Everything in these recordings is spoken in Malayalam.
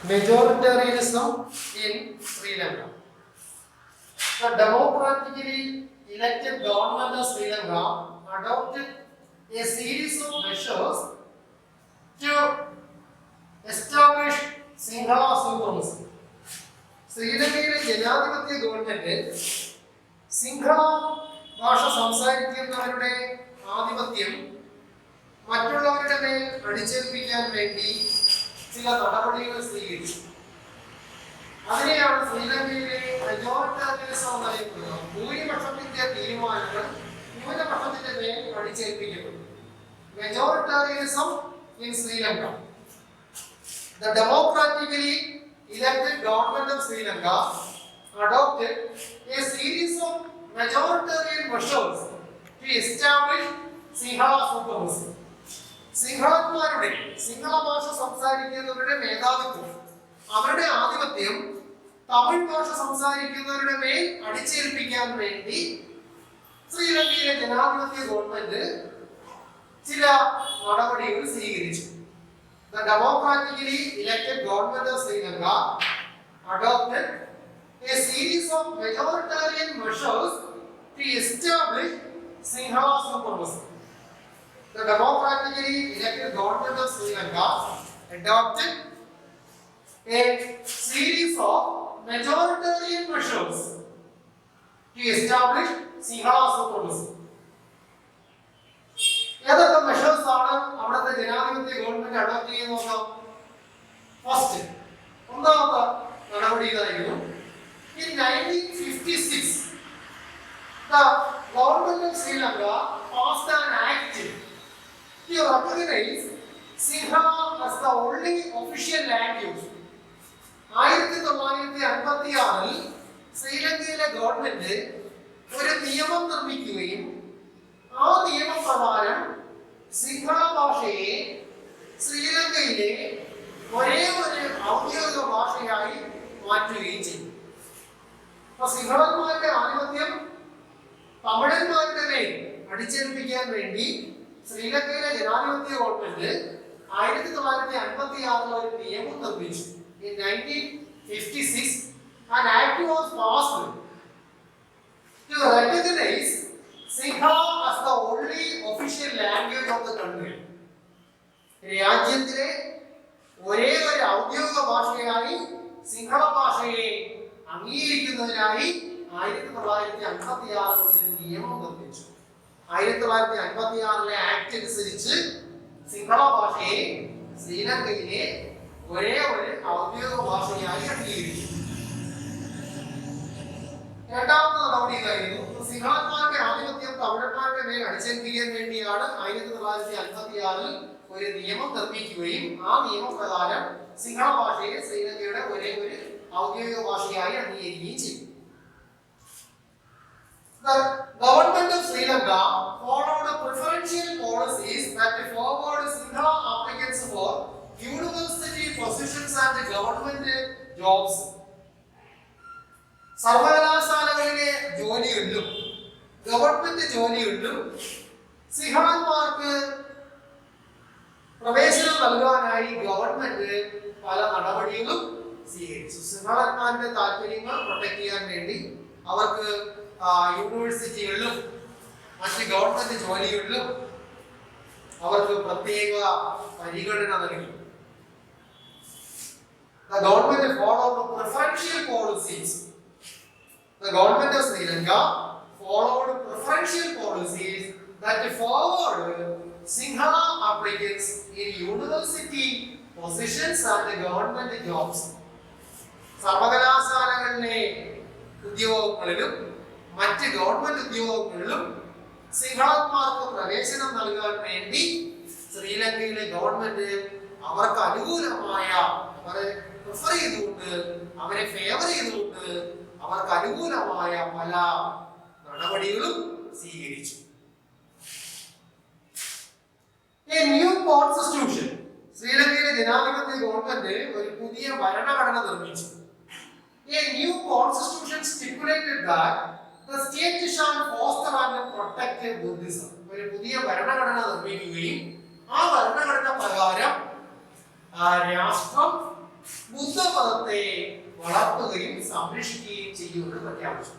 majoritarianism in Sri Lanka. The democratically elected government of Sri Lanka adopted a series of measures to establish Sinhala supremacy. ശ്രീലങ്കയിലെ ജനാധിപത്യ ഗവൺമെന്റ് സിംഹള ഭാഷ സംസാരിക്കുന്നവരുടെ ആധിപത്യം മറ്റുള്ളവരുടെ മേൽ അടിച്ചേൽപ്പിക്കാൻ വേണ്ടി ചില നടപടികൾ സ്വീകരിച്ചു. അതിനെയാണ് ശ്രീലങ്കയിലെ മെജോറിറ്റേറിയനിസം എന്നറിയപ്പെടുന്നത്. ഭൂരിപക്ഷത്തിന്റെ തീരുമാനങ്ങൾ ന്യൂനപക്ഷത്തിന്റെ മേൽ അടിച്ചേൽപ്പിക്കപ്പെടുന്നു. Majoritarianism in Sri Lanka. The democratically elected government of Sri Lanka adopted a series of majoritarian measures to establish Sinhala supremacy. സിംഹളന്മാരുടെ സിംഹള ഭാഷ സംസാരിക്കുന്നവരുടെ മേധാവിത്വം, അവരുടെ ആധിപത്യം തമിഴ് ഭാഷ സംസാരിക്കുന്നവരുടെ മേൽ അടിച്ചേൽപ്പിക്കാൻ വേണ്ടി ശ്രീലങ്കയിലെ ജനാധിപത്യ ഗവൺമെന്റ് ചില നടപടികൾ സ്വീകരിച്ചു. The democratically elected government of Sri Lanka adopted a series of majoritarian measures to establish Sinhala supremacy. The democratically elected government of Sri Lanka adopted a series of majoritarian measures to establish Sinhala supremacy. ഏതൊക്കെ മെഷേഴ്സ് ആണ് അവിടുത്തെ ജനാധിപത്യ ഗവൺമെന്റ് അഡോപ്റ്റ് ചെയ്യുന്നത്? ഫസ്റ്റ് ഒന്നാമത്തെ നടപടി ഇതായിരുന്നു. In 1956 the government of Sri Lanka passed an act to recognize Sinhala as the only official language. 1956 ശ്രീലങ്കയിലെ ഗവൺമെന്റ് ഒരു നിയമം നിർമ്മിക്കുകയും ആ നിയമപ്രകാരം സിംഹള ഭാഷയെ ശ്രീലങ്കയിലെ ഒരേ ഒരു ഔദ്യോഗിക ഭാഷയായി മാറ്റുകയും ചെയ്തു. അപ്പൊ സിംഹളന്മാരുടെ ആധിപത്യം തമിഴന്മാരുടെ മേൽ അടിച്ചേൽപ്പിക്കാൻ വേണ്ടി ശ്രീലങ്കയിലെ ജനാധിപത്യ ഗവൺമെന്റ് 1956 ഒരു നിയമം നിർമ്മിച്ചു. In 1956 an act was passed to recognize Sinhala as the only official language of the country. രാജ്യത്തിലെ ഒരേ ഒരു ഔദ്യോഗിക ഭാഷയായി സിംഹള ഭാഷയെ അംഗീകരിക്കുന്നതിനായി 1956 ഒരു നിയമം നിർമ്മിച്ചു. 1956 ആക്ട് അനുസരിച്ച് സിംഹള ഭാഷയെ ശ്രീലങ്കയിലെ ഒരേ ഒരു ഔദ്യോഗിക ഭാഷയായി അംഗീകരിച്ചു. രണ്ടാമത്തെ നടപടി ഇതായിരുന്നു. സിംഹളന്മാരുടെ ആധിപത്യം തമിഴന്മാരുടെ മേൽ അടിച്ചേൽപ്പിക്കാൻ വേണ്ടിയാണ് 1956 ഒരു നിയമം നിർമ്മിക്കുകയും ആ നിയമപ്രകാരം സിംഹള ഭാഷയെ ശ്രീലങ്കയുടെ ഒരേ ഒരു ഔദ്യോഗിക ഭാഷയായി അംഗീകരിക്കുകയും ചെയ്തു. The government of Sri Lanka followed preferential policies that favored Sinhala applicants for university positions and government jobs. സർവകലാശാലകളിലെ ജോലികളിലും ഗവൺമെന്റ് ജോലികളിലും സിംഹളന്മാർക്ക് പ്രവേശനം നൽകാനായി ഗവൺമെന്റ് പല നടപടികളും സ്വീകരിച്ചു. സിംഹളന്മാരുടെ താല്പര്യങ്ങൾ പ്രൊട്ടക്ട് ചെയ്യാൻ വേണ്ടി അവർക്ക് യൂണിവേഴ്സിറ്റികളിലും മറ്റ് ഗവൺമെന്റ് ജോലികളിലും അവർക്ക് പ്രത്യേക പരിഗണന നൽകി. The government followed preferential policies. The government of Sri Lanka followed preferential policies that favored Sinhala applicants in university positions and government jobs. സർവകലാശാലകളിലെ ഉദ്യോഗങ്ങളിലും മറ്റ് ഗവൺമെന്റ് ഉദ്യോഗങ്ങളിലും സിംഹളന്മാർക്ക് പ്രവേശനം നൽകാൻ വേണ്ടി ശ്രീലങ്കയിലെ ഗവൺമെന്റ് അവർക്ക് അനുകൂലമായ അവരെ പ്രിഫർ ചെയ്തുകൊണ്ട് അവരെ ഫേവർ ചെയ്തുകൊണ്ട് അവർക്ക് അനുകൂലമായ പല നടപടികളും സ്വീകരിച്ചു. A new constitution. ശ്രീലങ്കയിലെ ജനാധിപത്യ ഗവൺമെന്റ് ഒരു പുതിയ ഭരണഘടന നിർമ്മിച്ചു. A new constitution stipulated that the state shall foster and protect Buddhism. ഒരു പുതിയ ഭരണഘടന നിർമ്മിക്കുകയും ആ ഭരണഘടന പ്രകാരം രാഷ്ട്രം ബുദ്ധമതത്തെ വളർത്തുകയും സംരക്ഷിക്കുകയും ചെയ്യുമെന്ന് പ്രഖ്യാപിച്ചു.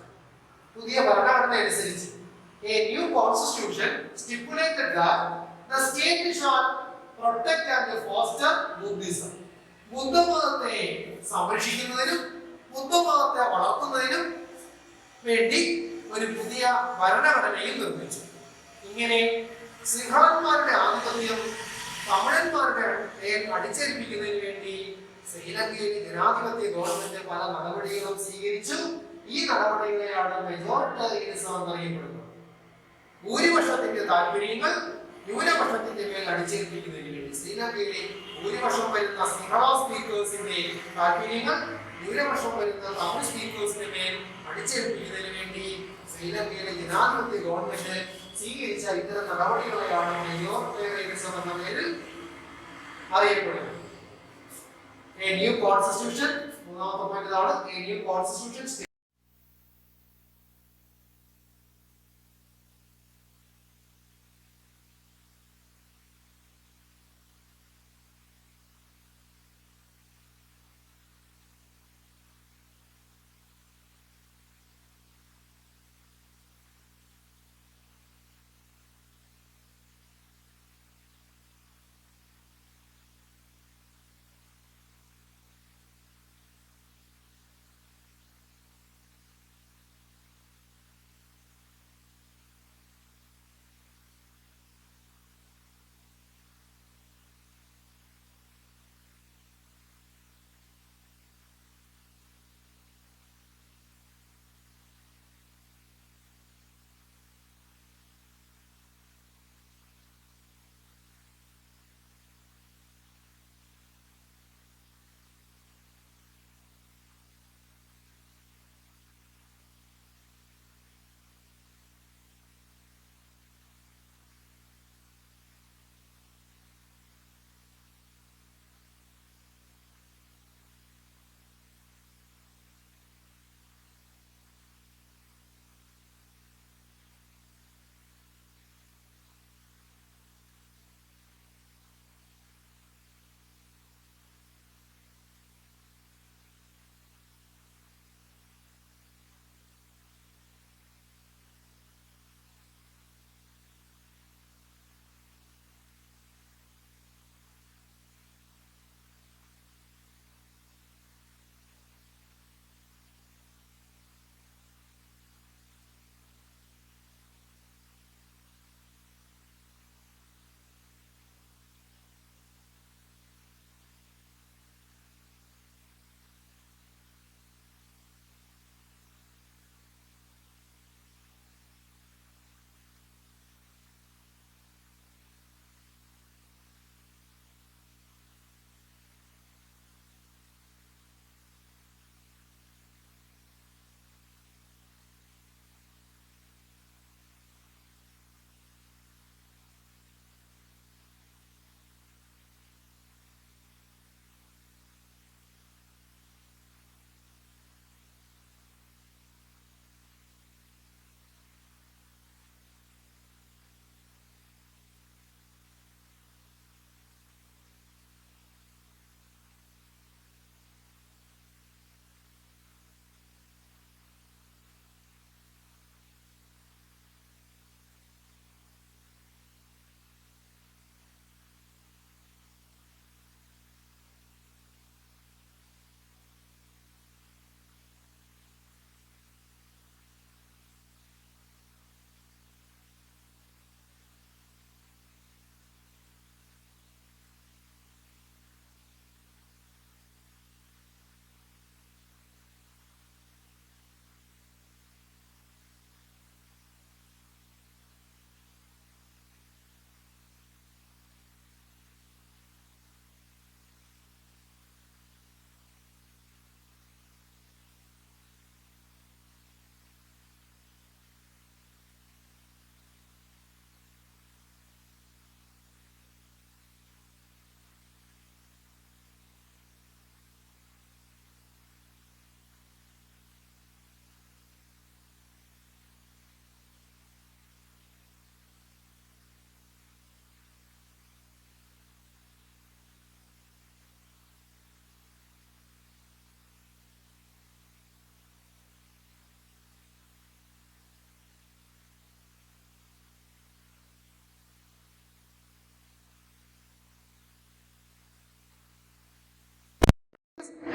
പുതിയ ഭരണഘടന അനുസരിച്ച് a new constitution stipulated that the state shall protect and foster Buddhism. ബുദ്ധമതത്തെ സംരക്ഷിക്കുന്നതിനും ബുദ്ധമതത്തെ വളർത്തുന്നതിനും വേണ്ടി ഒരു പുതിയ ഭരണഘടനയും നിർമ്മിച്ചു. ഇങ്ങനെ സിംഹളന്മാരുടെ ആധിപത്യം തമിഴന്മാരുടെ അടിച്ചേൽപ്പിക്കുന്നതിന് വേണ്ടി ശ്രീലങ്കയിലെ ജനാധിപത്യ ഗവൺമെന്റ് പല നടപടികളും സ്വീകരിച്ചു. ഈ നടപടികളെയാണ് മെജോറിറ്റേറിയനിസം എന്നറിയപ്പെടുന്നത്. ഭൂരിപക്ഷത്തിന്റെ താല്പര്യങ്ങൾ ന്യൂനപക്ഷത്തിന്റെ മേൽ അടിച്ചേൽപ്പിക്കുന്നതിന് വേണ്ടി ശ്രീലങ്കയിലെ ഭൂരിപക്ഷം വരുന്ന സിംഹള സ്പീക്കേഴ്സിന്റെ താല്പര്യങ്ങൾ ന്യൂനപക്ഷം വരുന്ന തമിഴ് സ്പീക്കേഴ്സിന്റെ മേൽ അടിച്ചേൽപ്പിക്കുന്നതിന് വേണ്ടി ശ്രീലങ്കയിലെ ജനാധിപത്യ ഗവൺമെന്റ് സ്വീകരിച്ച ഇത്തരം നടപടികളെയാണ് മെജോറിറ്റേറിയനിസം എന്ന പേരിൽ അറിയപ്പെടുന്നത്. A new constitution, മൂന്നാമത്തെ പോയിന്റ് ഇതാണ്. A new constitution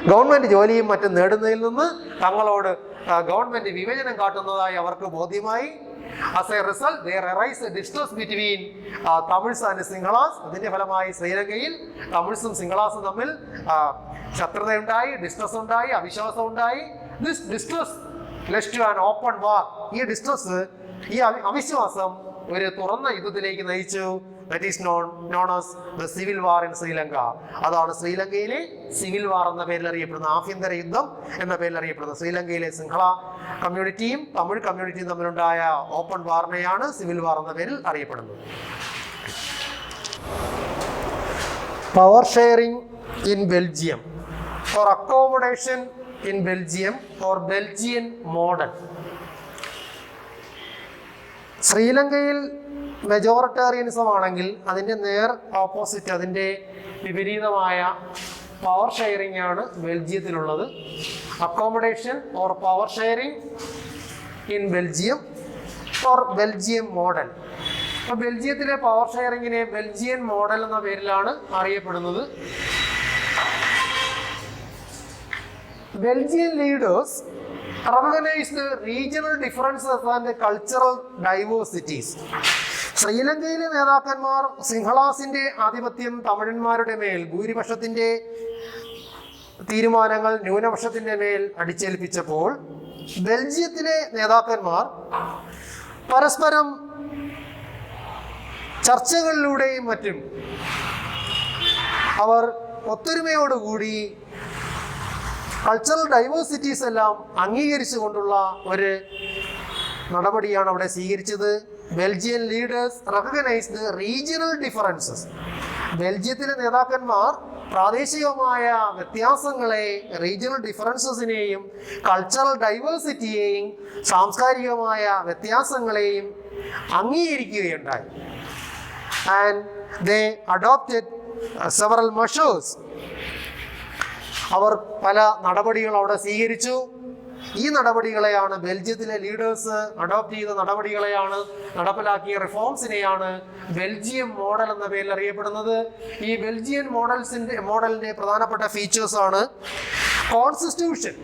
ഗവൺമെന്റ് ജോലിയും മറ്റും നേടുന്നതിൽ നിന്ന് തങ്ങളോട് ഗവൺമെന്റ് വിവേചനം കാട്ടുന്നതായി അവർക്ക് ബോധ്യമായി. As a result, there arise a distrust between Tamils and Sinhalas. അതിന്റെ ഫലമായി ശ്രീലങ്കയിൽ തമിഴ്സും സിംഹളാസും തമ്മിൽ ശത്രുതയുണ്ടായി, ഡിസ്ട്രസ് ഉണ്ടായി, അവിശ്വാസം ഉണ്ടായി. This distrust led to an open war. ഈ ഡിസ്ട്രസ്, ഈ അവിശ്വാസം ഒരു തുറന്ന യുദ്ധത്തിലേക്ക് നയിച്ചു. That is known as the civil war in Sri Lanka. അതാണ് ശ്രീലങ്കയിലെ സിവിൽ വാർ എന്ന പേരിൽ അറിയപ്പെടുന്ന, ആഭ്യന്തര യുദ്ധം എന്ന പേരിൽ അറിയപ്പെടുന്ന ശ്രീലങ്കയിലെ സിംഹള കമ്മ്യൂണിറ്റിയും തമിഴ് കമ്മ്യൂണിറ്റിയും തമ്മിലുണ്ടായ ഓപ്പൺ വാറിനെയാണ് സിവിൽ വാർ എന്ന പേരിൽ അറിയപ്പെടുന്നത്. Power sharing in Belgium or accommodation in Belgium or Belgian model. ശ്രീലങ്കയിൽ മെജോറിറ്റേറിയനിസം ആണെങ്കിൽ അതിൻ്റെ നേർ ഓപ്പോസിറ്റ്, അതിൻ്റെ വിപരീതമായ പവർ ഷെയറിംഗ് ആണ് ബെൽജിയത്തിലുള്ളത്. Accommodation or power sharing in Belgium or Belgium model. അപ്പോൾ ബെൽജിയത്തിലെ പവർ ഷെയറിങ്ങിനെ ബെൽജിയൻ മോഡൽ എന്ന പേരിലാണ് അറിയപ്പെടുന്നത്. Belgian leaders recognized regional differences and cultural diversities. ശ്രീലങ്കയിലെ നേതാക്കന്മാർ സിംഹളാസിന്റെ ആധിപത്യം തമിഴന്മാരുടെ മേൽ, ഭൂരിപക്ഷത്തിന്റെ തീരുമാനങ്ങൾ ന്യൂനപക്ഷത്തിന്റെ മേൽ അടിച്ചേൽപ്പിച്ചപ്പോൾ ബെൽജിയത്തിലെ നേതാക്കന്മാർ പരസ്പരം ചർച്ചകളിലൂടെയും മറ്റും അവർ ഒത്തൊരുമയോടുകൂടി കൾച്ചറൽ ഡൈവേഴ്സിറ്റീസ് എല്ലാം അംഗീകരിച്ചുകൊണ്ടുള്ള ഒരു നടപടിയാണ് അവിടെ സ്വീകരിച്ചത്. Belgian leaders recognised regional differences. ബെൽജിയത്തിലെ നേതാക്കന്മാർ പ്രാദേശികമായ വ്യത്യാസങ്ങളെ, റീജിയണൽ ഡിഫറൻസസിനെയും കൾച്ചറൽ ഡൈവേഴ്സിറ്റിയെയും സാംസ്കാരികമായ വ്യത്യാസങ്ങളെയും അംഗീകരിക്കുകയുണ്ടായി. And they adopted several measures. അവർ പല നടപടികൾ അവിടെ സ്വീകരിച്ചു. ഈ നടപടികളെയാണ് ബെൽജിയത്തിലെ ലീഡേഴ്സ് അഡോപ്റ്റ് ചെയ്ത നടപടികളെയാണ്, നടപ്പിലാക്കിയ റിഫോംസിനെയാണ് ബെൽജിയം മോഡൽ എന്ന പേരിൽ അറിയപ്പെടുന്നത്. ഈ ബെൽജിയൻ മോഡലിന്റെ പ്രധാനപ്പെട്ട ഫീച്ചേഴ്സ് ആണ് constitution.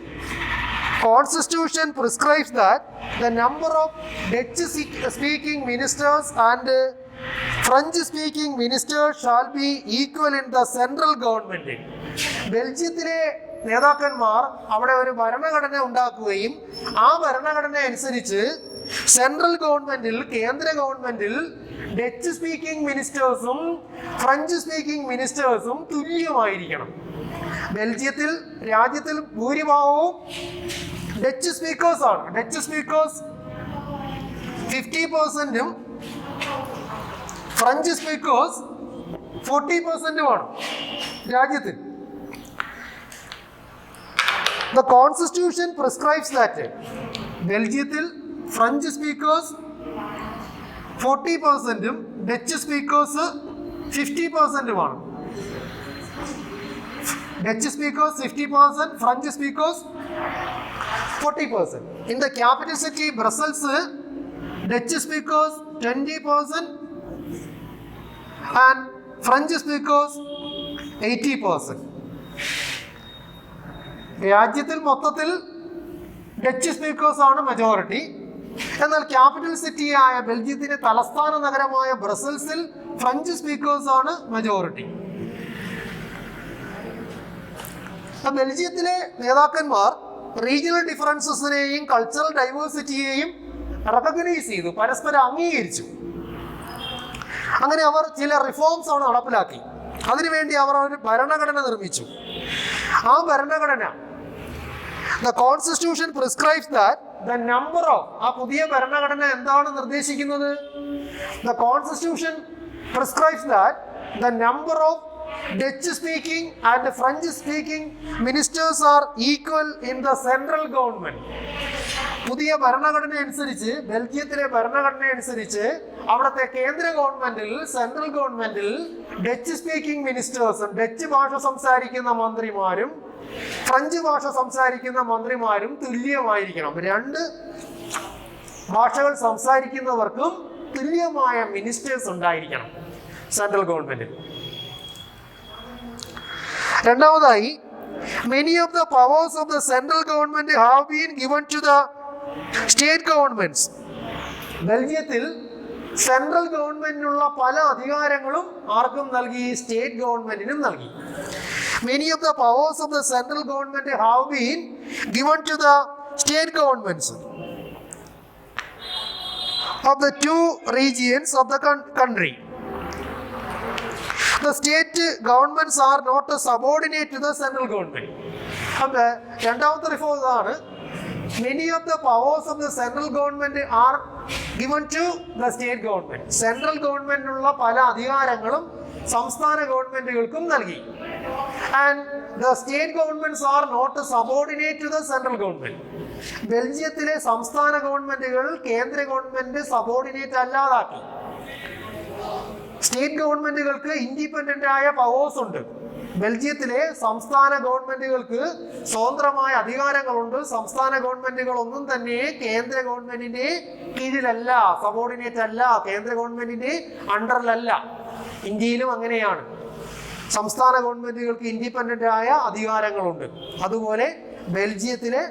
Constitution prescribes that the number of Dutch-speaking ministers and French-speaking ministers shall be equal in the central government. ബെൽജിയത്തിലെ നേതാക്കന്മാർ അവിടെ ഒരു ഭരണഘടന ഉണ്ടാക്കുകയും ആ ഭരണഘടന അനുസരിച്ച് സെൻട്രൽ ഗവൺമെന്റിൽ, കേന്ദ്ര ഗവൺമെന്റിൽ ഡച്ച് സ്പീക്കിംഗ് മിനിസ്റ്റേഴ്സും ഫ്രഞ്ച് സ്പീക്കിംഗ് മിനിസ്റ്റേഴ്സും തുല്യമായിരിക്കണം. ബെൽജിയത്തിൽ രാജ്യത്തിൽ ഭൂരിഭാഗവും ഡച്ച് സ്പീക്കേഴ്സ് ആണ്. ഡച്ച് സ്പീക്കേഴ്സ് 50%-ഉം ഫ്രഞ്ച് സ്പീക്കേഴ്സ് 40%-ഉമാണ് രാജ്യത്തിൽ. The Constitution prescribes that ബെൽജിയത്തിൽ ഫ്രഞ്ച് സ്പീക്കേഴ്സ് 40%-ഉം ഡച്ച് സ്പീക്കേഴ്സ് 50%-ഉമാണ്. Dutch speakers 50%, French speakers 40%. In the capital city Brussels, Dutch speakers 20% and French speakers 80%. രാജ്യത്തിൽ മൊത്തത്തിൽ ഡച്ച് സ്പീക്കേഴ്സ് ആണ് മെജോറിറ്റി. എന്നാൽ ക്യാപിറ്റൽ സിറ്റിയായ ബെൽജിയത്തിന്റെ തലസ്ഥാന നഗരമായ ബ്രസൽസിൽ ഫ്രഞ്ച് സ്പീക്കേഴ്സ് ആണ് മെജോറിറ്റി. ബെൽജിയത്തിലെ നേതാക്കന്മാർ റീജിയണൽ ഡിഫറൻസസിനെയും കൾച്ചറൽ ഡൈവേഴ്സിറ്റിയെയും റെക്കഗ്നൈസ് ചെയ്തു, പരസ്പരം അംഗീകരിച്ചു. അങ്ങനെ അവർ ചില റിഫോംസ് ആണ് നടപ്പിലാക്കി. അതിനുവേണ്ടി അവർ ഒരു ഭരണഘടന നിർമ്മിച്ചു. ആ ഭരണഘടന, the Constitution prescribes that the number of, ആ പുതിയ ഭരണഘടന എന്താണ് നിർദ്ദേശിക്കുന്നത്? The Constitution prescribes that the number of Dutch speaking and French speaking ministers are equal in the central government. പുതിയ ഭരണഘടന അനുസരിച്ച്, ബെൽജിയത്തിലെ ഭരണഘടന അനുസരിച്ച് അവിടുത്തെ കേന്ദ്ര ഗവൺമെന്റിൽ, സെൻട്രൽ ഗവൺമെന്റിൽ ഡച്ച് സ്പീക്കിംഗ് മിനിസ്റ്റേഴ്സും, ഡച്ച് ഭാഷ സംസാരിക്കുന്ന മന്ത്രിമാരും ഫ്രഞ്ച് ഭാഷ സംസാരിക്കുന്ന മന്ത്രിമാരും തുല്യമായിരിക്കണം. രണ്ട് ഭാഷകൾ സംസാരിക്കുന്നവർക്കും തുല്യമായ മിനിസ്റ്റേഴ്സ് ഉണ്ടായിരിക്കണം സെൻട്രൽ ഗവൺമെന്റിൽ. രണ്ടാമതായി, many of the powers of the central government have been given to the state governments. ബെൽജിയത്തിൽ സെൻട്രൽ ഗവൺമെന്റിനുള്ള പല അധികാരങ്ങളും ആർക്കും നൽകി? സ്റ്റേറ്റ് ഗവൺമെന്റിനും നൽകി. Many of the powers of the central government have been given to the state governments of the two regions of the country. The state governments are not subordinate to the central government. അപ്പോൾ രണ്ടാമത്തെ റിഫോം ഇതാണ്. Many of the powers of the central government are given to the state government. Central ഗവൺമെന്റിനുള്ള പല അധികാരങ്ങളും സംസ്ഥാന ഗവൺമെന്റുകൾക്കും നൽകി. And the state governments are not subordinate to the central government. ബെൽജിയത്തിലെ സംസ്ഥാന ഗവൺമെന്റുകൾ കേന്ദ്ര ഗവൺമെന്റ് സബോർഡിനേറ്റ് അല്ലാതാക്കി. സ്റ്റേറ്റ് ഗവൺമെന്റുകൾക്ക് ഇൻഡിപെൻഡന്റ് ആയ പവേഴ്സ് ഉണ്ട്. ബെൽജിയത്തിലെ സംസ്ഥാന ഗവൺമെന്റുകൾക്ക് സ്വതന്ത്രമായ അധികാരങ്ങളുണ്ട്. സംസ്ഥാന ഗവൺമെന്റുകൾ ഒന്നും തന്നെ കേന്ദ്ര ഗവൺമെന്റിന്റെ കീഴിലല്ല, സബോർഡിനേറ്റ് അല്ല, കേന്ദ്ര ഗവൺമെന്റിന്റെ അണ്ടറിലല്ല. ഇന്ത്യയിലും അങ്ങനെയാണ്. സംസ്ഥാന ഗവൺമെന്റുകൾക്ക് ഇൻഡിപെൻഡന്റ് ആയ അധികാരങ്ങളുണ്ട്. അതുപോലെ ബെൽജിയത്തിലെ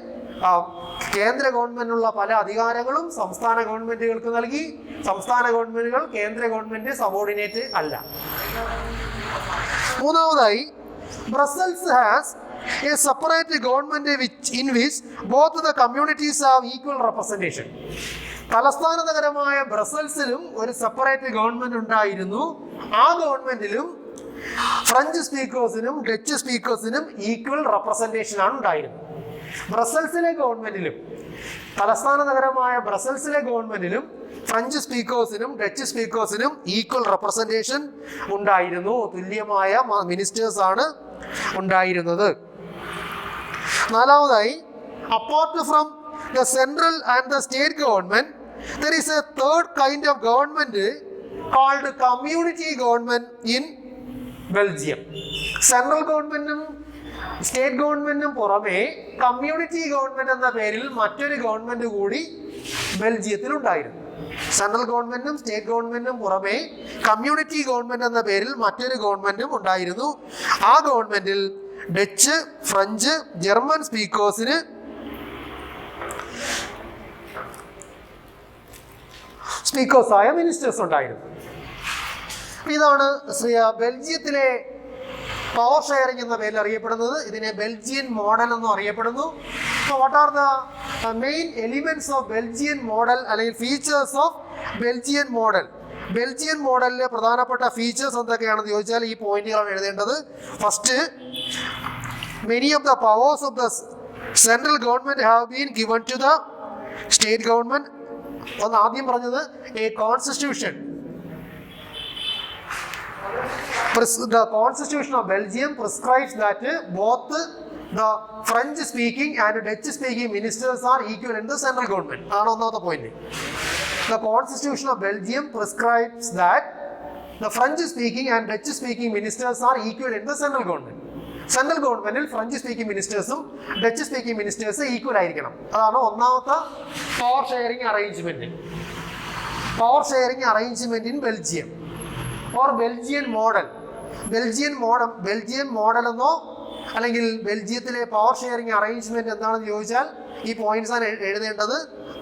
കേന്ദ്ര ഗവൺമെന്റിനുള്ള പല അധികാരങ്ങളും സംസ്ഥാന ഗവൺമെന്റുകൾക്ക് നൽകി. സംസ്ഥാന ഗവൺമെന്റുകൾ കേന്ദ്ര ഗവൺമെന്റ് സബോർഡിനേറ്റ് അല്ല. മൂന്നാമതായി, Brussels has a separate government in which both the communities have equal representation. തലസ്ഥാന നഗരമായ ബ്രസൽസിലും ഒരു സെപ്പറേറ്റ് ഗവൺമെന്റ് ഉണ്ടായിരുന്നു. ആ ഗവൺമെന്റിലും ഫ്രഞ്ച് സ്പീക്കേഴ്സിനും ഡച്ച് സ്പീക്കേഴ്സിനും ഈക്വൽ റെപ്രസെന്റേഷൻ ആണ് ഉണ്ടായിരുന്നത്. ബ്രസൽസിലെ ഗവൺമെന്റിലും തലസ്ഥാന നഗരമായ ബ്രസൽസിലെ ഗവൺമെന്റിലും ഫ്രഞ്ച് സ്പീക്കേഴ്സിനും ഡച്ച് സ്പീക്കേഴ്സിനും ഈക്വൽ റെപ്രസെന്റേഷൻ ഉണ്ടായിരുന്നു. തുല്യമായ മിനിസ്റ്റേഴ്സ് ആണ് ഉണ്ടായിരുന്നത്. നാലാമതായി, apart from the central and the state government there is a third kind of government called community government in Belgium. Central ഗവൺമെന്റിനും സ്റ്റേറ്റ് ഗവൺമെന്റിനും പുറമെ കമ്മ്യൂണിറ്റി ഗവൺമെന്റ് എന്ന പേരിൽ മറ്റൊരു ഗവൺമെന്റ് കൂടി ബെൽജിയത്തിൽ ഉണ്ടായിരുന്നു. സെൻട്രൽ ഗവൺമെന്റിനും സ്റ്റേറ്റ് ഗവൺമെന്റിനും പുറമെ കമ്മ്യൂണിറ്റി ഗവൺമെന്റ് എന്ന പേരിൽ മറ്റൊരു ഗവൺമെന്റും ഉണ്ടായിരുന്നു. ആ ഗവൺമെന്റിൽ ഡച്ച്, ഫ്രഞ്ച്, ജർമ്മൻ സ്പീക്കേഴ്സിന് സ്പീക്കേഴ്സായ മിനിസ്റ്റേഴ്സ് ഉണ്ടായിരുന്നു. ഇതാണ് ബെൽജിയത്തിലെ പവർ ഷെയറിംഗ് എന്ന പേരിൽ അറിയപ്പെടുന്നത്. ഇതിനെ ബെൽജിയൻ മോഡൽ എന്നും അറിയപ്പെടുന്നു. What are the main elements of Belgian model അല്ലെങ്കിൽ features of Belgian model? Belgian മോഡലിലെ പ്രധാനപ്പെട്ട ഫീച്ചേഴ്സ് എന്തൊക്കെയാണെന്ന് ചോദിച്ചാൽ ഈ പോയിന്റുകളാണ് എഴുതേണ്ടത്. First, many of the powers of the central government have been given to the state government. ഒന്ന് ആദ്യം പറഞ്ഞത്, a constitution. The Constitution of Belgium prescribes that both the French speaking and Dutch speaking ministers are equal in the central government. അതാണ് ഒന്നാമത്തെ point. The Constitution of Belgium prescribes that the French speaking and Dutch speaking ministers are equal in the central government. Central ഗവൺമെന്റിൽ ഫ്രഞ്ച് സ്പീക്കിംഗ് മിനിസ്റ്റേഴ്സും ഡച്ച് സ്പീക്കിംഗ് മിനിസ്റ്റേഴ്സും ഈക്വൽ ആയിരിക്കണം. അതാണ് ഒന്നാമത്തെ power sharing arrangement. Power sharing arrangement in Belgium or Belgian model. Belgian model എന്നോ അല്ലെങ്കിൽ ബെൽജിയത്തിലെ പവർ ഷെയറിംഗ് അറേഞ്ച്മെന്റ് എന്താണെന്ന് ചോദിച്ചാൽ ഈ പോയിന്റ്സ് ആണ് എഴുതേണ്ടത്.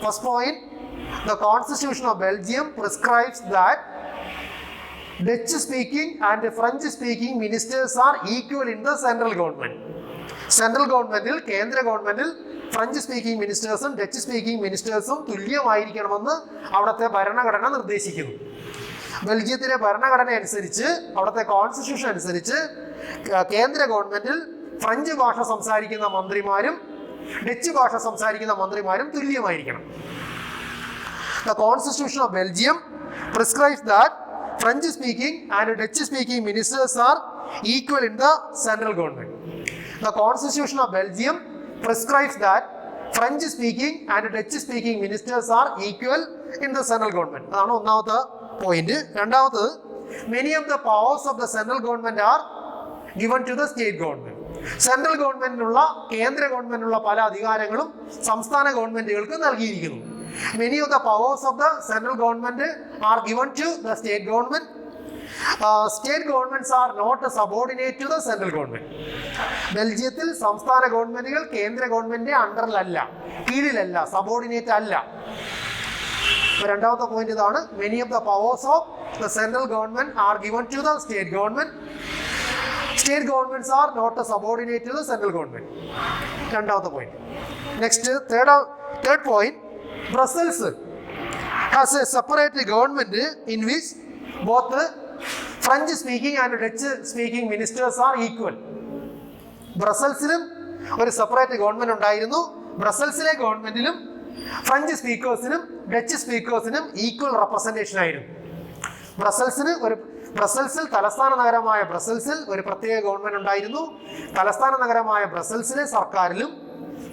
First point, the constitution of Belgium prescribes that Dutch speaking and French speaking ministers are equal in the central government. Central ഗവൺമെന്റിൽ, കേന്ദ്ര ഗവൺമെന്റിൽ ഫ്രഞ്ച് സ്പീക്കിംഗ് മിനിസ്റ്റേഴ്സും ഡച്ച് സ്പീക്കിംഗ് മിനിസ്റ്റേഴ്സും തുല്യമായിരിക്കണമെന്ന് അവിടുത്തെ ഭരണഘടന നിർദ്ദേശിക്കുന്നു. ബെൽജിയത്തിലെ ഭരണഘടന അനുസരിച്ച്, അവിടുത്തെ കോൺസ്റ്റിറ്റ്യൂഷൻ അനുസരിച്ച് കേന്ദ്ര ഗവൺമെന്റിൽ ഫ്രഞ്ച് ഭാഷ സംസാരിക്കുന്ന മന്ത്രിമാരും ഡച്ച് ഭാഷ സംസാരിക്കുന്ന മന്ത്രിമാരും തുല്യമായിരിക്കണം. The Constitution of Belgium prescribes that French speaking and Dutch speaking ministers are equal in the central government. The Constitution of Belgium prescribes that French speaking and Dutch speaking ministers are equal in the central government. അതാണ് ഒന്നാമത്തെ പോയിന്റ്. രണ്ടാമത്, many of the powers of the central government are given to the state government. Central ഗവൺമെന്റിനുള്ള, കേന്ദ്ര ഗവൺമെന്റിനുള്ള പല അധികാരങ്ങളും സംസ്ഥാന ഗവൺമെന്റുകൾക്ക് നൽകിയിരിക്കുന്നു. Many of the powers of the central government are given to the state government state governments are not subordinate to the central government. ബെൽജിയത്തിൽ സംസ്ഥാന ഗവൺമെന്റുകൾ കേന്ദ്ര ഗവൺമെന്റിന്റെ അണ്ടറിലല്ല, കീഴിലല്ല, സബോർഡിനേറ്റ് അല്ല. രണ്ടാമത്തെ പോയിന്റ് ഇതാണ്. Many of the powers of the central government are given to the state government. State governments are not subordinate to the central government. രണ്ടാമത്തെ point. Next third point. Brussels has a separate government in which both French speaking and Dutch speaking ministers are equal. ബ്രസൽസിലും ഒരു സെപ്പറേറ്റ് ഗവൺമെന്റ് ഉണ്ടായിരുന്നു. ബ്രസൽസിലെ ഗവൺമെന്റിലും ഫ്രഞ്ച് സ്പീക്കേഴ്സിനും ഡച്ച് സ്പീക്കേഴ്സിനും ഈക്വൽ റെപ്രസെന്റേഷൻ ആയിരുന്നു. ബ്രസൽസിൽ തലസ്ഥാന നഗരമായ ബ്രസൽസിൽ ഒരു പ്രത്യേക ഗവൺമെന്റ് ഉണ്ടായിരുന്നു. തലസ്ഥാന നഗരമായ ബ്രസൽസിലെ സർക്കാരിലും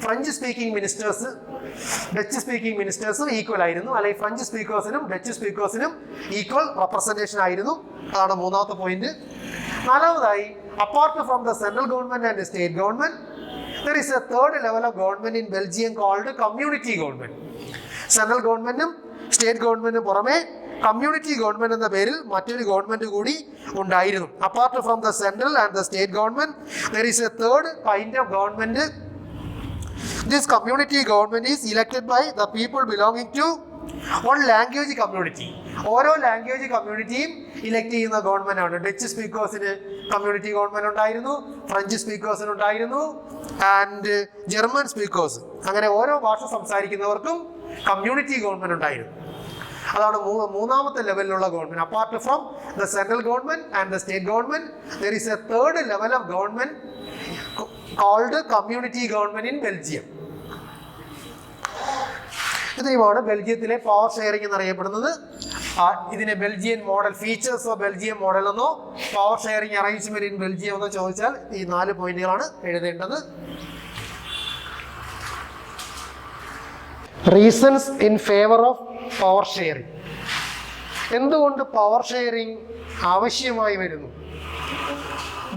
French speaking ministers Dutch speaking മിനിസ്റ്റേഴ്സും ഈക്വൽ ആയിരുന്നു. അല്ലെങ്കിൽ ഫ്രഞ്ച് സ്പീക്കേഴ്സിനും ഡച്ച് സ്പീക്കേഴ്സിനും ഈക്വൽ റെപ്രസെന്റേഷൻ ആയിരുന്നു. അതാണ് മൂന്നാമത്തെ പോയിന്റ്. നാലാമതായി, apart from the central government and state government, there is a third level of government in Belgium called community government. Central ഗവൺമെന്റും സ്റ്റേറ്റ് ഗവൺമെന്റിനും പുറമെ കമ്മ്യൂണിറ്റി ഗവൺമെന്റ് എന്ന പേരിൽ മറ്റൊരു ഗവൺമെന്റ് കൂടി ഉണ്ടായിരുന്നു. Apart from the central and the state government, there is a third kind of government. This community government is elected by the people belonging to one language community. ഓരോ ലാംഗ്വേജ് കമ്മ്യൂണിറ്റിയും ഇലക്ട് ചെയ്യുന്ന ഗവൺമെന്റ് ആണ്. ഡച്ച് സ്പീക്കേഴ്സിന് കമ്മ്യൂണിറ്റി ഗവൺമെന്റ് ഉണ്ടായിരുന്നു, ഫ്രഞ്ച് സ്പീക്കേഴ്സിന് ഉണ്ടായിരുന്നു, ആൻഡ് ജർമ്മൻ സ്പീക്കേഴ്സ്, അങ്ങനെ ഓരോ ഭാഷ സംസാരിക്കുന്നവർക്കും കമ്മ്യൂണിറ്റി ഗവൺമെന്റ് ഉണ്ടായിരുന്നു. അതാണ് മൂന്നാമത്തെ ലെവലിലുള്ള government. Apart from the central government and the state government, there is a third level of government called community government in Belgium. ഇതുമാണ് ബെൽജിയത്തിലെ പവർ ഷെയറിംഗ് എന്നറിയപ്പെടുന്നത്. ഇതിനെ Belgian model, features of Belgium model എന്നോ power sharing arrangement in Belgium എന്നോ ചോദിച്ചാൽ ഈ 4 പോയിന്റുകളാണ് എഴുതേണ്ടത്. Reasons in favour of power sharing. എന്തുകൊണ്ട് പവർ ഷെയറിംഗ് ആവശ്യമായി വരുന്നു?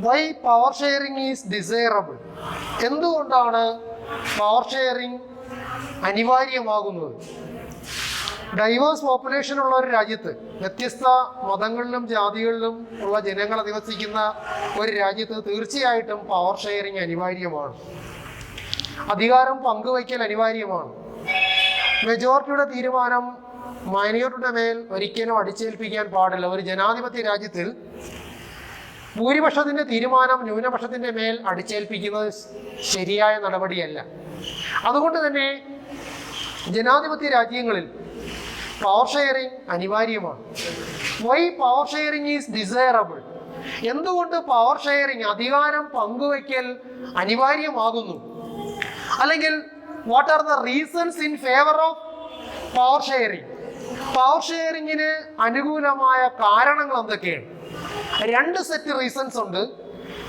Why power sharing is desirable. എന്തുകൊണ്ടാണ് പവർ ഷെയറിംഗ് അനിവാര്യമാകുന്നത്? ഡൈവേഴ്സ് പോപ്പുലേഷൻ ഉള്ള ഒരു രാജ്യത്ത്, വ്യത്യസ്ത മതങ്ങളിലും ജാതികളിലും ഉള്ള ജനങ്ങൾ അധിവസിക്കുന്ന ഒരു രാജ്യത്ത് തീർച്ചയായിട്ടും പവർ ഷെയറിംഗ് അനിവാര്യമാണ്. അധികാരം പങ്കുവയ്ക്കൽ അനിവാര്യമാണ്. മെജോറിറ്റിയുടെ തീരുമാനം മൈനോറിറ്റിയുടെ മേൽ ഒരിക്കലും അടിച്ചേൽപ്പിക്കാൻ പാടില്ല. ഒരു ജനാധിപത്യ രാജ്യത്തിൽ ഭൂരിപക്ഷത്തിന്റെ തീരുമാനം ന്യൂനപക്ഷത്തിന്റെ മേൽ അടിച്ചേൽപ്പിക്കുന്നത് ശരിയായ നടപടിയല്ല. അതുകൊണ്ട് തന്നെ ജനാധിപത്യ രാജ്യങ്ങളിൽ പവർ ഷെയറിംഗ് അനിവാര്യമാണ്. Why power sharing is desirable. എന്തുകൊണ്ട് പവർ ഷെയറിംഗ്, അധികാരം പങ്കുവയ്ക്കൽ അനിവാര്യമാകുന്നു? അല്ലെങ്കിൽ what are the reasons in favour of power sharing? Power ഷെയറിംഗിന് അനുകൂലമായ കാരണങ്ങൾ എന്തൊക്കെയാണ്? 2 സെറ്റ് റീസൺസ് ഉണ്ട്.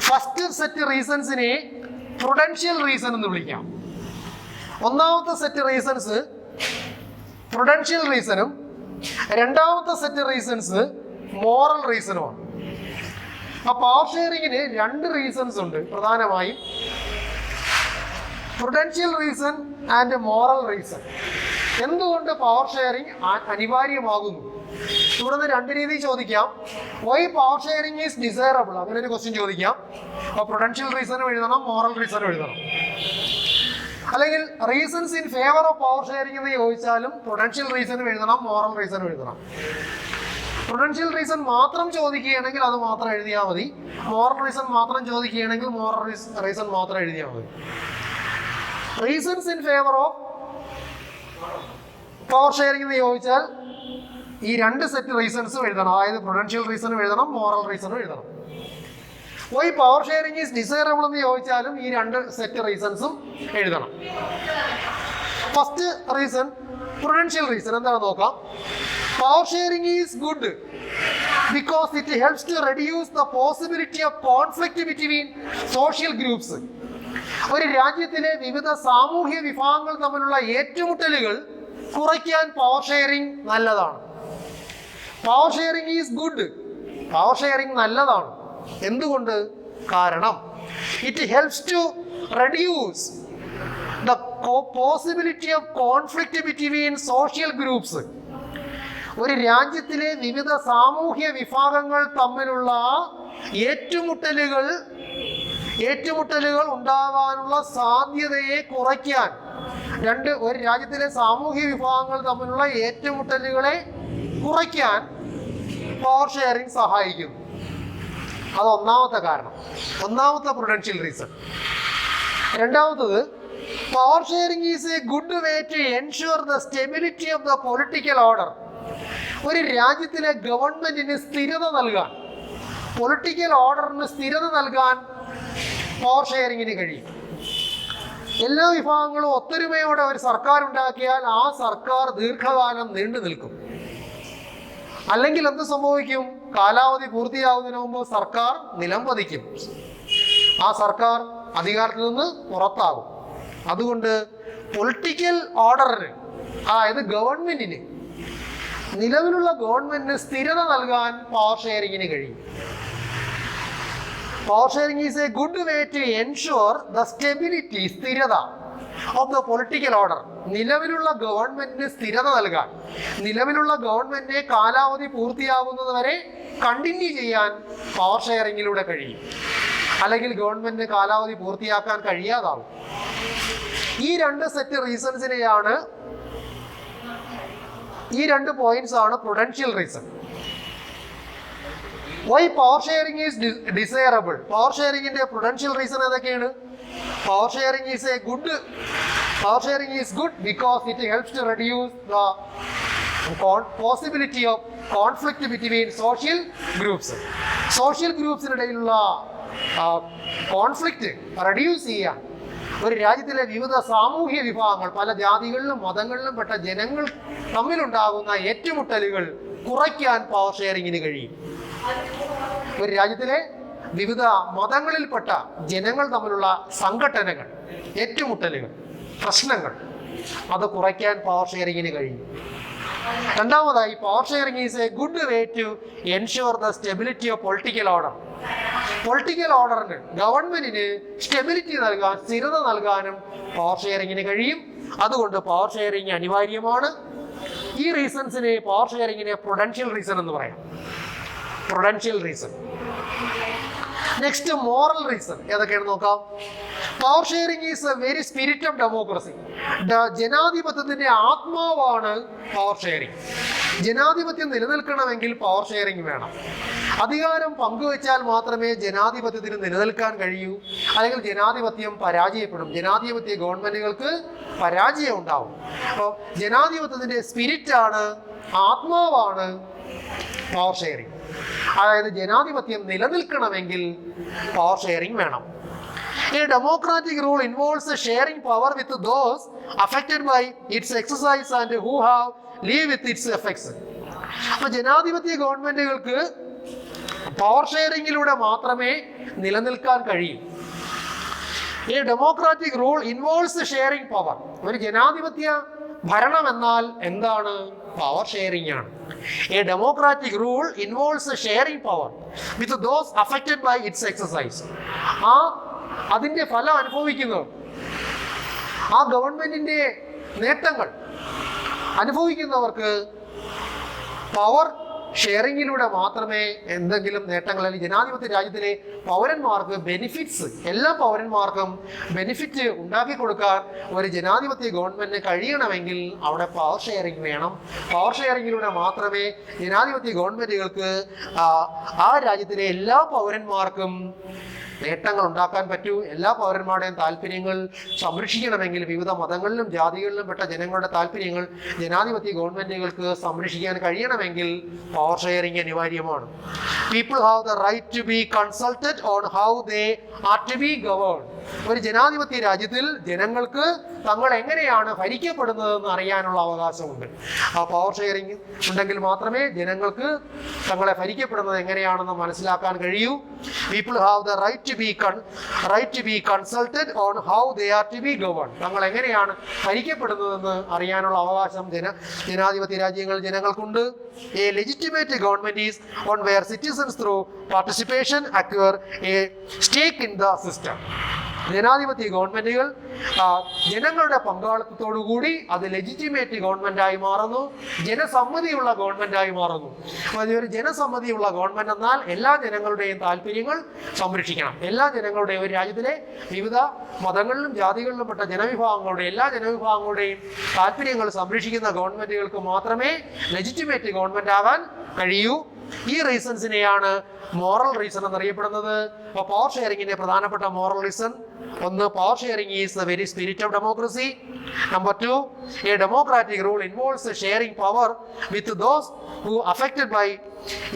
ഫസ്റ്റ് സെറ്റ് റീസൺസിനെ പ്രൊഡൻഷ്യൽ റീസൺ എന്ന് വിളിക്കാം. ഒന്നാമത്തെ സെറ്റ് റീസൺസ് പ്രൊഡൻഷ്യൽ റീസണും രണ്ടാമത്തെ സെറ്റ് റീസൺസ് മോറൽ റീസണുമാണ്. ആ പവർ ഷെയറിങ്ങിന് 2 റീസൺസ് ഉണ്ട് പ്രധാനമായും, prudential reason and moral reason. എന്തുകൊണ്ട് പവർ ഷെയറിംഗ് അനിവാര്യമാകുന്നു? ഇവിടെ നിന്ന് 2 രീതി ചോദിക്കാം. Why power sharing is desirable, അങ്ങനെ ഒരു ക്വസ്റ്റ്യൻ ചോദിക്കാം. അപ്പോൾ പ്രൊഡൻഷ്യൽ റീസണും എഴുതണം, മോറൽ റീസണും എഴുതണം. അല്ലെങ്കിൽ reasons in favour of power sharing എന്ന് ചോദിച്ചാലും പ്രൊഡൻഷ്യൽ റീസണും എഴുതണം, മോറൽ റീസണും എഴുതണം. പ്രൊഡൻഷ്യൽ റീസൺ മാത്രം ചോദിക്കുകയാണെങ്കിൽ അത് മാത്രം എഴുതിയാൽ മതി. മോറൽ റീസൺ മാത്രം ചോദിക്കുകയാണെങ്കിൽ മോറൽ റീസൺ മാത്രം എഴുതിയാൽ മതി. Reasons in favour of power sharing എന്ന് ചോദിച്ചാൽ ഈ 2 സെറ്റ് റീസൺസും എഴുതണം. അതായത് പ്രൊഡൻഷ്യൽ റീസണും എഴുതണം, മോറൽ റീസണും എഴുതണം. Why power sharing is desirable എന്ന് ചോദിച്ചാലും ഈ 2 സെറ്റ് റീസൺസും എഴുതണം. ഫസ്റ്റ് റീസൺ, പ്രൊഡൻഷ്യൽ റീസൺ എന്താണെന്ന് നോക്കാം. Power sharing is good because it helps to reduce the possibility of conflict between social groups. ഒരു രാജ്യത്തിലെ വിവിധ സാമൂഹ്യ വിഭാഗങ്ങൾ തമ്മിലുള്ള ഏറ്റുമുട്ടലുകൾ കുറയ്ക്കാൻ പവർ ഷെയറിംഗ് നല്ലതാണ്. Power sharing is good. Power sharing നല്ലതാണ്. എന്തുകൊണ്ട്? കാരണം it helps to reduce the possibility of conflict between social groups. ഒരു രാജ്യത്തിലെ വിവിധ സാമൂഹ്യ വിഭാഗങ്ങൾ തമ്മിലുള്ള ഏറ്റുമുട്ടലുകൾ ഉണ്ടാകാനുള്ള സാധ്യതയെ കുറയ്ക്കാൻ, ഒരു രാജ്യത്തിലെ സാമൂഹ്യ വിഭാഗങ്ങൾ തമ്മിലുള്ള ഏറ്റുമുട്ടലുകളെ കുറയ്ക്കാൻ പവർ ഷെയറിംഗ് സഹായിക്കുന്നു. അത് ഒന്നാമത്തെ കാരണം, ഒന്നാമത്തെ പ്രൊഡൻഷ്യൽ റീസൺ. രണ്ടാമത്തത്, power sharing is a good way to ensure the stability of the political order. ഒരു രാജ്യത്തിലെ ഗവൺമെന്റിന് സ്ഥിരത നൽകാൻ, പൊളിറ്റിക്കൽ ഓർഡറിന് സ്ഥിരത നൽകാൻ പവർ ഷെയറിങ്ങിന് കഴിയും. എല്ലാ വിഭാഗങ്ങളും ഒത്തൊരുമയോടെ ഒരു സർക്കാർ ഉണ്ടാക്കിയാൽ ആ സർക്കാർ ദീർഘകാലം നീണ്ടു നിൽക്കും. അല്ലെങ്കിൽ എന്ത് സംഭവിക്കും? കാലാവധി പൂർത്തിയാകുന്നതിന് മുമ്പ് സർക്കാർ നിലംപതിക്കും, ആ സർക്കാർ അധികാരത്തിൽ നിന്ന് പുറത്താകും. അതുകൊണ്ട് പൊളിറ്റിക്കൽ ഓർഡറിന്, അതായത് ഗവൺമെന്റിന്, നിലവിലുള്ള ഗവൺമെന്റിന് സ്ഥിരത നൽകാൻ പവർ ഷെയറിങ്ങിന് കഴിയും. Power sharing is a good way to ensure the stability, സ്ഥിരത ഓഫ് ദ പൊളിറ്റിക്കൽ ഓർഡർ. നിലവിലുള്ള ഗവൺമെന്റിന് സ്ഥിരത നൽകാൻ, നിലവിലുള്ള ഗവൺമെന്റിനെ കാലാവധി പൂർത്തിയാകുന്നത് വരെ കണ്ടിന്യൂ ചെയ്യാൻ പവർ ഷെയറിങ്ങിലൂടെ കഴിയും. അല്ലെങ്കിൽ ഗവൺമെന്റിന് കാലാവധി പൂർത്തിയാക്കാൻ കഴിയാതാവും. ഈ രണ്ട് സെറ്റ് റീസൺസിനെയാണ്, ഈ രണ്ട് പോയിന്റ്സ് ആണ് prudential reason. Why power sharing is desirable? Power ഷെയറിംഗിന്റെ പ്രൊഡൻഷ്യൽ റീസൺ ഏതൊക്കെയാണ്? Power sharing is good because it helps to reduce the possibility of conflict between social groups. Social ഗ്രൂപ്പ്സിനിടയിലുള്ള കോൺഫ്ലിക്റ്റ് റെഡ്യൂസ് ചെയ്യാൻ ഒരു രാജ്യത്തിലെ വിവിധ സാമൂഹ്യ വിഭാഗങ്ങൾ, പല ജാതികളിലും മതങ്ങളിലും പെട്ട ജനങ്ങൾ തമ്മിലുണ്ടാകുന്ന ഏറ്റുമുട്ടലുകൾ കുറയ്ക്കാൻ പവർ ഷെയറിങ്ങിന് കഴിയും. ഒരു രാജ്യത്തിലെ വിവിധ മതങ്ങളിൽപ്പെട്ട ജനങ്ങൾ തമ്മിലുള്ള സംഘട്ടനങ്ങൾ, ഏറ്റുമുട്ടലുകൾ, പ്രശ്നങ്ങൾ, അത് കുറയ്ക്കാൻ പവർ ഷെയറിങ്ങിന് കഴിയും. രണ്ടാമതായി, power sharing is a good way to ensure the stability of political order. Political ഓർഡറിന്, ഗവൺമെന്റിന് സ്റ്റെബിലിറ്റി നൽകാൻ, സ്ഥിരത നൽകാനും പവർ ഷെയറിങ്ങിന് കഴിയും. അതുകൊണ്ട് പവർ ഷെയറിംഗ് അനിവാര്യമാണ്. ഈ റീസൺസിനെ, പവർ ഷെയറിങ്ങിനെ പ്രൊഡൻഷ്യൽ റീസൺ എന്ന് പറയാം. Prudential reason. Next, moral reason ഏതൊക്കെയാണ് നോക്കാം. Power sharing is A very spirit of democracy. ജനാധിപത്യത്തിന്റെ ആത്മാവാണ് പവർ ഷെയറിംഗ്. ജനാധിപത്യം നിലനിൽക്കണമെങ്കിൽ പവർ ഷെയറിംഗ് വേണം. അധികാരം പങ്കുവെച്ചാൽ മാത്രമേ ജനാധിപത്യത്തിന് നിലനിൽക്കാൻ കഴിയൂ. അല്ലെങ്കിൽ ജനാധിപത്യം പരാജയപ്പെടും, ജനാധിപത്യ ഗവൺമെന്റുകൾക്ക് പരാജയം ഉണ്ടാവും. അപ്പോൾ ജനാധിപത്യത്തിന്റെ സ്പിരിറ്റാണ്, ആത്മാവാണ് പവർ ഷെയറിംഗ്. അതായത് ജനാധിപത്യം നിലനിൽക്കണമെങ്കിൽ പവർ ഷെയറിംഗ് വേണം. A democratic rule involves sharing power with those affected by its exercise and who have live with its effects. അപ്പോൾ ജനാധിപത്യ ഗവൺമെന്റുകൾക്ക് പവർ ഷെയറിംഗിലൂടെ മാത്രമേ നിലനിൽക്കാൻ കഴിയൂ. A democratic rule involves sharing power. ഒരു ജനാധിപത്യ ഭരണം എന്നാൽ എന്താണ്? പവർ ഷെയറിംഗ് ആണ്. A democratic rule involves sharing power with those affected by its exercise. അതിന്റെ ഫലം അനുഭവിക്കുന്നവർ, ആ ഗവൺമെന്റിന്റെ നേട്ടങ്ങൾ അനുഭവിക്കുന്നവർക്ക് പവർ ഷെയറിങ്ങിലൂടെ മാത്രമേ എന്തെങ്കിലും നേട്ടങ്ങൾ, അല്ലെങ്കിൽ ജനാധിപത്യ രാജ്യത്തിലെ പൗരന്മാർക്ക് ബെനിഫിറ്റ്സ്, എല്ലാ പൗരന്മാർക്കും ബെനിഫിറ്റ് ഉണ്ടാക്കി കൊടുക്കാൻ ഒരു ജനാധിപത്യ ഗവൺമെന്റിന് കഴിയണമെങ്കിൽ അവിടെ പവർ ഷെയറിംഗ് വേണം. പവർ ഷെയറിങ്ങിലൂടെ മാത്രമേ ജനാധിപത്യ ഗവൺമെന്റുകൾക്ക് ആ രാജ്യത്തിലെ എല്ലാ പൗരന്മാർക്കും നേട്ടങ്ങൾ ഉണ്ടാക്കാൻ പറ്റൂ. എല്ലാ പൗരന്മാരുടെയും താല്പര്യങ്ങൾ സംരക്ഷിക്കണമെങ്കിൽ, വിവിധ മതങ്ങളിലും ജാതികളിലും പെട്ട ജനങ്ങളുടെ താല്പര്യങ്ങൾ ജനാധിപത്യ ഗവൺമെന്റുകൾക്ക് സംരക്ഷിക്കാൻ കഴിയണമെങ്കിൽ പവർ ഷെയറിംഗ് അനിവാര്യമാണ്. People have the right to be consulted on how they are to be governed. ഒരു ജനാധിപത്യ രാജ്യത്തിൽ ജനങ്ങൾക്ക് തങ്ങൾ എങ്ങനെയാണ് ഭരിക്കപ്പെടുന്നതെന്ന് അറിയാനുള്ള അവകാശമുണ്ട്. ആ പവർ ഷെയറിംഗ് ഉണ്ടെങ്കിൽ മാത്രമേ ജനങ്ങൾക്ക് തങ്ങളെ ഭരിക്കപ്പെടുന്നത് എങ്ങനെയാണെന്ന് മനസ്സിലാക്കാൻ കഴിയൂ. People have the right to be consulted on how they are to be governed. തങ്ങൾ എങ്ങനെയാണ് ഭരിക്കപ്പെടുന്നതെന്ന് അറിയാനുള്ള അവകാശം ജനാധിപത്യ രാജ്യങ്ങൾ ജനങ്ങൾക്കുണ്ട്. A legitimate government is one where citizens through participation acquire a stake in the system. ജനാധിപത്യ ഗവൺമെന്റുകൾ ജനങ്ങളുടെ പങ്കാളിത്തത്തോടുകൂടി അത് ലെജിറ്റിമേറ്റ് ഗവൺമെന്റായി മാറുന്നു, ജനസമ്മതിയുള്ള ഗവൺമെന്റായി മാറുന്നു. ഒരു ജനസമ്മതിയുള്ള ഗവൺമെന്റ് എന്നാൽ എല്ലാ ജനങ്ങളുടെയും താല്പര്യങ്ങൾ സംരക്ഷിക്കണം. എല്ലാ ജനങ്ങളുടെയും, ഒരു രാജ്യത്തിലെ വിവിധ മതങ്ങളിലും ജാതികളിലും പെട്ട ജനവിഭാഗങ്ങളുടെ എല്ലാ ജനവിഭാഗങ്ങളുടെയും താല്പര്യങ്ങൾ സംരക്ഷിക്കുന്ന ഗവൺമെന്റുകൾക്ക് മാത്രമേ ലെജിറ്റിമേറ്റ് ഗവൺമെന്റ് ആവാൻ കഴിയൂ. ഈ റീസൺസിനെയാണ് മോറൽ റീസൺ എന്നറിയപ്പെടുന്നത്. അപ്പോൾ പവർ ഷെയറിങ്ങിന്റെ പ്രധാനപ്പെട്ട മോറൽ റീസൺ ഒന്ന്, power sharing is the very spirit of democracy. Number 2, a democratic rule involves sharing power with those who affected by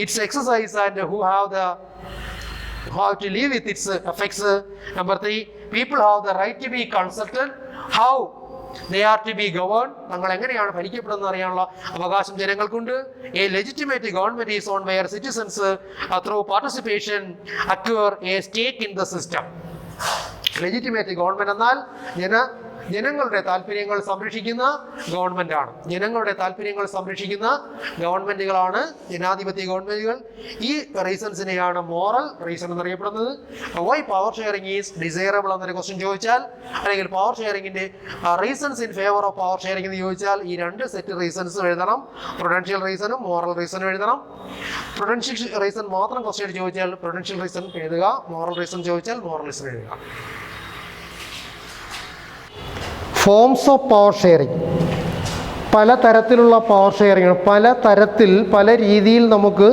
its exercise and who have to live with its effects. Number 3, people have the right to be consulted how they are to be governed. തങ്ങൾ എങ്ങനെയാണ് ഭരിക്കപ്പെടുന്നത് അറിയാനുള്ള അവകാശം ജനങ്ങൾക്കുണ്ട്. A legitimate government is on where citizens through participation acquire a stake in the system. Legitimate government എന്നാൽ ജനങ്ങളുടെ താല്പര്യങ്ങൾ സംരക്ഷിക്കുന്ന ഗവൺമെന്റാണ്. ജനങ്ങളുടെ താല്പര്യങ്ങൾ സംരക്ഷിക്കുന്ന ഗവൺമെന്റുകളാണ് ജനാധിപത്യ ഗവൺമെന്റുകൾ. ഈ റീസൺസിനെയാണ് മോറൽ റീസൺ എന്നറിയപ്പെടുന്നത്. Why power sharing is desirable എന്നൊരു ക്വസ്റ്റ്യൻ ചോദിച്ചാൽ, അല്ലെങ്കിൽ പവർ ഷെയറിംഗിന്റെ reasons in favour of power sharing എന്ന് ചോദിച്ചാൽ ഈ രണ്ട് സെറ്റ് റീസൺസും എഴുതണം. പ്രൊഡൻഷ്യൽ റീസണും മോറൽ റീസണും എഴുതണം. പ്രൊഡൻഷ്യൽ റീസൺ മാത്രം ക്വസ്റ്റ്യൻ ചോദിച്ചാൽ പ്രൊഡൻഷ്യൽ റീസൺ എഴുതുക, മോറൽ റീസൺ ചോദിച്ചാൽ മോറൽ റീസൺ എഴുതുക. ഫോംസ് ഓഫ് പവർ ഷെയറിംഗ്, പലതരത്തിലുള്ള പവർ ഷെയറിംഗ്, പല രീതിയിൽ നമുക്ക്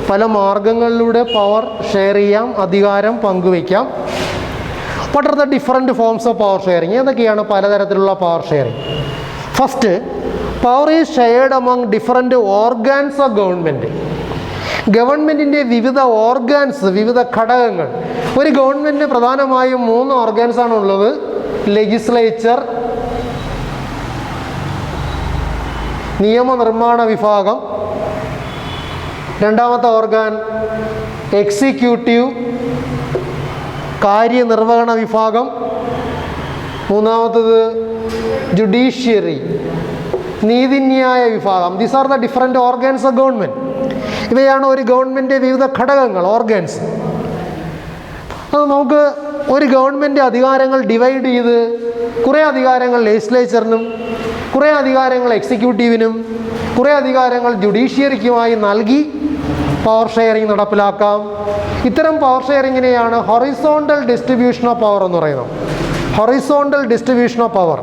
പല മാർഗങ്ങളിലൂടെ പവർ ഷെയർ ചെയ്യാം, അധികാരം പങ്കുവയ്ക്കാം. What are the different forms of power sharing? ഏതൊക്കെയാണ് പലതരത്തിലുള്ള power sharing? First, power is shared among different organs of government. ഗവൺമെൻറ്റിൻ്റെ വിവിധ ഓർഗാൻസ്, വിവിധ ഘടകങ്ങൾ. ഒരു ഗവൺമെൻറ്റിന് പ്രധാനമായും 3 ഓർഗാൻസാണ് ഉള്ളത്. ലെജിസ്ലേച്ചർ, നിയമനിർമ്മാണ വിഭാഗം, രണ്ടാമത്തെ ഓർഗാൻ എക്സിക്യൂട്ടീവ്, കാര്യനിർവഹണ വിഭാഗം, മൂന്നാമത്തത് ജുഡീഷ്യറി, നീതിന്യായ വിഭാഗം. These are the different organs of government. ഇവയാണ് ഒരു ഗവൺമെൻറ്റിൻ്റെ വിവിധ ഘടകങ്ങൾ, ഓർഗാൻസ്. അത് നമുക്ക് ഒരു ഗവൺമെൻറ് അധികാരങ്ങൾ ഡിവൈഡ് ചെയ്ത് കുറേ അധികാരങ്ങൾ ലെജിസ്ലേച്ചറിനും, കുറേ അധികാരങ്ങൾ എക്സിക്യൂട്ടീവിനും, കുറേ അധികാരങ്ങൾ ജുഡീഷ്യറിക്കുമായി നൽകി പവർ ഷെയറിംഗ് നടപ്പിലാക്കാം. ഇത്തരം പവർ ഷെയറിങ്ങിനെയാണ് ഹൊറിസോണ്ടൽ ഡിസ്ട്രിബ്യൂഷൻ ഓഫ് പവർ എന്ന് പറയുന്നത്. Horizontal distribution of power.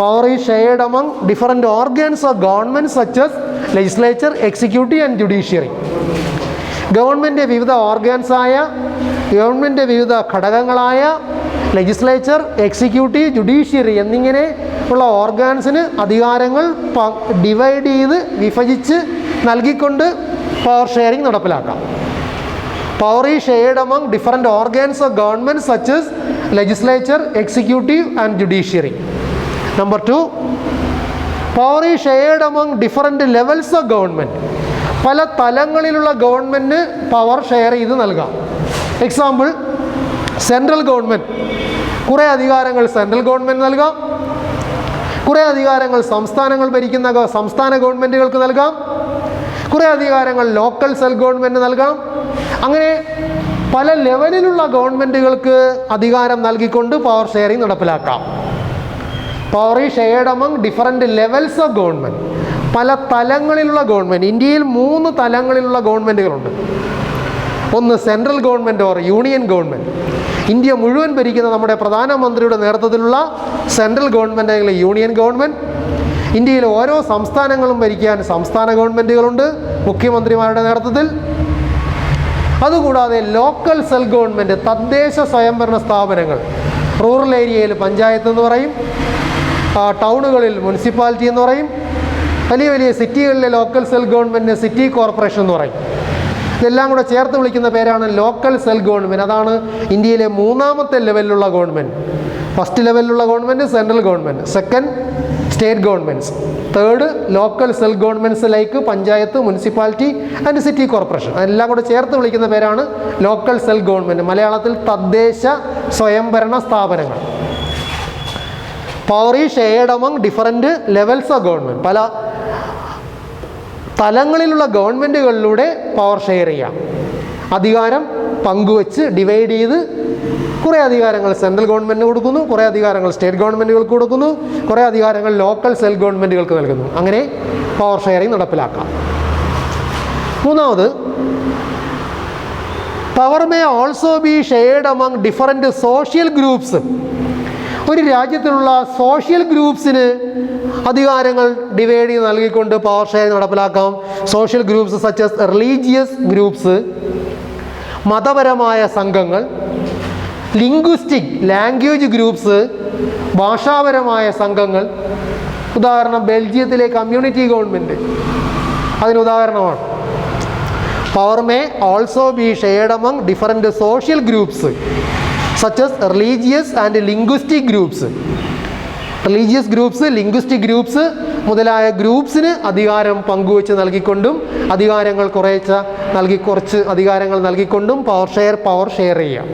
Power is shared among different organs of government such as legislature, executive and judiciary. Government വിവിധ ഓർഗാൻസായ, ഗവൺമെൻറ് വിവിധ ഘടകങ്ങളായ ലെജിസ്ലേച്ചർ, എക്സിക്യൂട്ടീവ്, ജുഡീഷ്യറി എന്നിങ്ങനെ ഉള്ള ഓർഗാൻസിന് അധികാരങ്ങൾ ഡിവൈഡ് ചെയ്ത് വിഭജിച്ച് നൽകിക്കൊണ്ട് പവർ ഷെയറിംഗ് നടപ്പിലാക്കാം. Power is shared among different organs of government such as legislature, executive and judiciary. Number 2, power is shared among different levels of government. പല തലങ്ങളിലുള്ള ഗവൺമെൻറ് പവർ ഷെയർ ചെയ്ത് നൽകാം. എക്സാമ്പിൾ, സെൻട്രൽ ഗവൺമെൻറ് കുറേ അധികാരങ്ങൾ സെൻട്രൽ ഗവൺമെൻറ് നൽകാം, കുറേ അധികാരങ്ങൾ സംസ്ഥാനങ്ങൾ ഭരിക്കുന്ന സംസ്ഥാന ഗവൺമെൻറ്റുകൾക്ക് നൽകാം, കുറേ അധികാരങ്ങൾ ലോക്കൽ സെൽഫ് ഗവൺമെൻറ് നൽകാം. അങ്ങനെ പല ലെവലിലുള്ള ഗവൺമെൻറ്റുകൾക്ക് അധികാരം നൽകിക്കൊണ്ട് പവർ ഷെയറിംഗ് നടപ്പിലാക്കാം. Power is shared among different levels of government. പല തലങ്ങളിലുള്ള ഗവൺമെൻറ്. ഇന്ത്യയിൽ 3 തലങ്ങളിലുള്ള ഗവൺമെൻറ്റുകളുണ്ട്. ഒന്ന് central government or union government. India മുഴുവൻ ഭരിക്കുന്ന നമ്മുടെ പ്രധാനമന്ത്രിയുടെ നേതൃത്വത്തിലുള്ള സെൻട്രൽ ഗവൺമെൻറ് അല്ലെങ്കിൽ യൂണിയൻ ഗവൺമെൻറ്. ഇന്ത്യയിലെ ഓരോ സംസ്ഥാനങ്ങളും ഭരിക്കാൻ സംസ്ഥാന ഗവൺമെൻറ്റുകളുണ്ട് മുഖ്യമന്ത്രിമാരുടെ നേതൃത്വത്തിൽ. അതുകൂടാതെ ലോക്കൽ സെൽഫ് ഗവൺമെൻറ്, തദ്ദേശ സ്വയംഭരണ സ്ഥാപനങ്ങൾ. റൂറൽ ഏരിയയിൽ പഞ്ചായത്ത് എന്ന് പറയും, ടൗണുകളിൽ മുനിസിപ്പാലിറ്റി എന്ന് പറയും, വലിയ വലിയ സിറ്റികളിലെ local self government city corporation എന്ന് പറയും. ഇതെല്ലാം കൂടെ ചേർത്ത് വിളിക്കുന്ന പേരാണ് ലോക്കൽ സെൽഫ് ഗവൺമെൻറ്. അതാണ് ഇന്ത്യയിലെ 3ാമത്തെ ലെവലിലുള്ള ഗവൺമെൻറ്. ഫസ്റ്റ് ലെവലിലുള്ള government central government, second state governments, third local self governments like panchayat, municipality and city corporation. അതെല്ലാം കൂടെ ചേർത്ത് വിളിക്കുന്ന പേരാണ് ലോക്കൽ സെൽഫ് ഗവൺമെൻറ്, മലയാളത്തിൽ തദ്ദേശ സ്വയംഭരണ സ്ഥാപനങ്ങൾ. Power is shared among different levels of government. പല തലങ്ങളിലുള്ള ഗവൺമെൻറ്റുകളിലൂടെ പവർ ഷെയർ ചെയ്യാം. അധികാരം പങ്കുവെച്ച് ഡിവൈഡ് ചെയ്ത് കുറേ അധികാരങ്ങൾ സെൻട്രൽ ഗവൺമെൻറ്റിന് കൊടുക്കുന്നു, കുറേ അധികാരങ്ങൾ സ്റ്റേറ്റ് ഗവൺമെൻറ്റുകൾക്ക് കൊടുക്കുന്നു, കുറേ അധികാരങ്ങൾ ലോക്കൽ സെൽഫ് ഗവൺമെൻറ്റുകൾക്ക് നൽകുന്നു. അങ്ങനെ പവർ ഷെയറിംഗ് നടപ്പിലാക്കാം. മൂന്നാമത്, power may also be shared among different social groups. ഒരു രാജ്യത്തിലുള്ള സോഷ്യൽ ഗ്രൂപ്പ്സിന് അധികാരങ്ങൾ ഡിവൈഡ് ചെയ്ത് നൽകിക്കൊണ്ട് പവർ ഷെയറിംഗ് നടപ്പിലാക്കാം. Social groups such as religious groups, മതപരമായ സംഘങ്ങൾ, ലിംഗ്വിസ്റ്റിക് ലാംഗ്വേജ് ഗ്രൂപ്പ്സ്, ഭാഷാപരമായ സംഘങ്ങൾ. ഉദാഹരണം ബെൽജിയത്തിലെ കമ്മ്യൂണിറ്റി ഗവൺമെൻറ് അതിന് ഉദാഹരണമാണ്. Power may also be shared among different social groups such as religious and linguistic groups. Religious groups, linguistic groups മുതലായ ഗ്രൂപ്പ്സിന് അധികാരം പങ്കുവെച്ച് നൽകിക്കൊണ്ടും അധികാരങ്ങൾ കുറച്ച് അധികാരങ്ങൾ നൽകിക്കൊണ്ടും പവർ ഷെയർ ചെയ്യാം.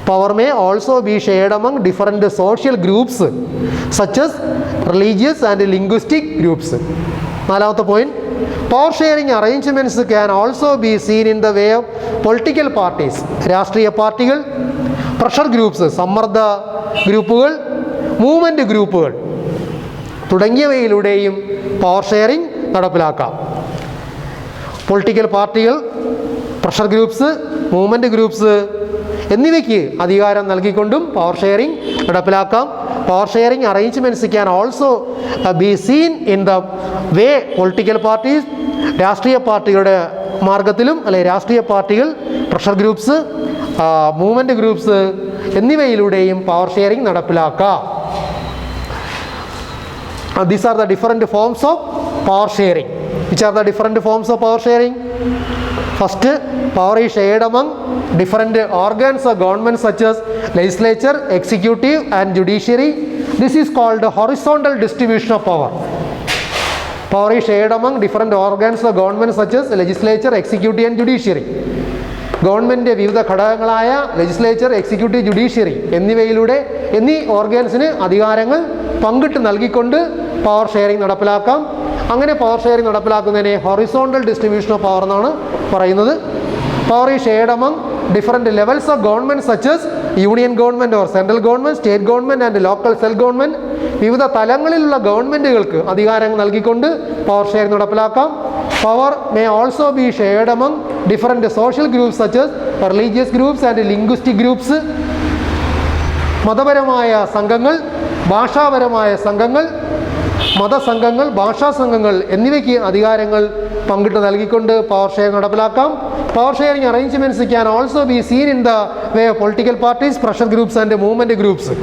Power may also be shared among different social groups such as religious and linguistic groups. നാലാമത്തെ point, power sharing arrangements can also be seen in the way of political parties. രാഷ്ട്രീയ പാർട്ടികൾ, പ്രഷർ ഗ്രൂപ്പ്സ് സമ്മർദ്ദ ഗ്രൂപ്പുകൾ, മൂവ്മെൻറ്റ് ഗ്രൂപ്പുകൾ തുടങ്ങിയവയിലൂടെയും പവർ ഷെയറിംഗ് നടപ്പിലാക്കാം. പൊളിറ്റിക്കൽ പാർട്ടികൾ, പ്രഷർ ഗ്രൂപ്പ്സ്, മൂവ്മെൻറ്റ് ഗ്രൂപ്പ്സ് എന്നിവയ്ക്ക് അധികാരം നൽകിക്കൊണ്ടും പവർ ഷെയറിംഗ് നടപ്പിലാക്കാം. Power sharing arrangements can also be seen in the way political parties. രാഷ്ട്രീയ പാർട്ടികളുടെ മാർഗത്തിലും അല്ലെങ്കിൽ രാഷ്ട്രീയ പാർട്ടികൾ, പ്രഷർ ഗ്രൂപ്പ്സ്, മൂവ്മെൻറ്റ് ഗ്രൂപ്പ്സ് എന്നിവയിലൂടെയും പവർ ഷെയറിംഗ് നടപ്പിലാക്കാം. These are the different forms of power sharing. Which are the different forms of power sharing? First, power is shared among different organs of government such as legislature, executive and judiciary. This is called horizontal distribution of power. Power is shared among different organs of government such as legislature, executive and judiciary. Government വിവിധ ഘടകങ്ങളായ ലെജിസ്ലേച്ചർ, എക്സിക്യൂട്ടീവ്, ജുഡീഷ്യറി എന്നീ ഓർഗൻസിന് അധികാരങ്ങൾ പങ്കിട്ട് നൽകിക്കൊണ്ട് പവർ ഷെയറിംഗ് നടപ്പിലാക്കാം. അങ്ങനെ പവർ ഷെയറിംഗ് നടപ്പിലാക്കുന്നതിനെ ഹൊറിസോണ്ടൽ ഡിസ്ട്രിബ്യൂഷൻ ഓഫ് പവർ എന്നാണ് പറയുന്നത്. Power is shared among different levels of government such as union government or central government, state government and local self government. വിവിധ തലങ്ങളിലുള്ള ഗവൺമെൻറ്റുകൾക്ക് അധികാരങ്ങൾ നൽകിക്കൊണ്ട് പവർ ഷെയറിംഗ് നടപ്പിലാക്കാം. Power may also be shared among different social groups such as religious groups and linguistic groups. മതപരമായ സംഘങ്ങൾ, ഭാഷാപരമായ സംഘങ്ങൾ, മതസംഘങ്ങൾ, ഭാഷാ സംഘങ്ങൾ എന്നിവയ്ക്ക് അധികാരങ്ങൾ പങ്കിട്ട് നൽകിക്കൊണ്ട് പവർ ഷെയറിംഗ് നടപ്പിലാക്കാം. Power sharing arrangements can also be seen in the way of political parties, pressure groups and movement groups.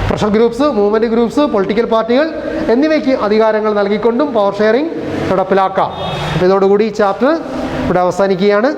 Pressure groups, movement groups, political പാർട്ടികൾ എന്നിവയ്ക്ക് അധികാരങ്ങൾ നൽകിക്കൊണ്ടും പവർ ഷെയറിംഗ് നടപ്പിലാക്കാം. അപ്പോൾ ഇതോടുകൂടി ഈ ചാപ്റ്റർ ഇവിടെ അവസാനിക്കുകയാണ്.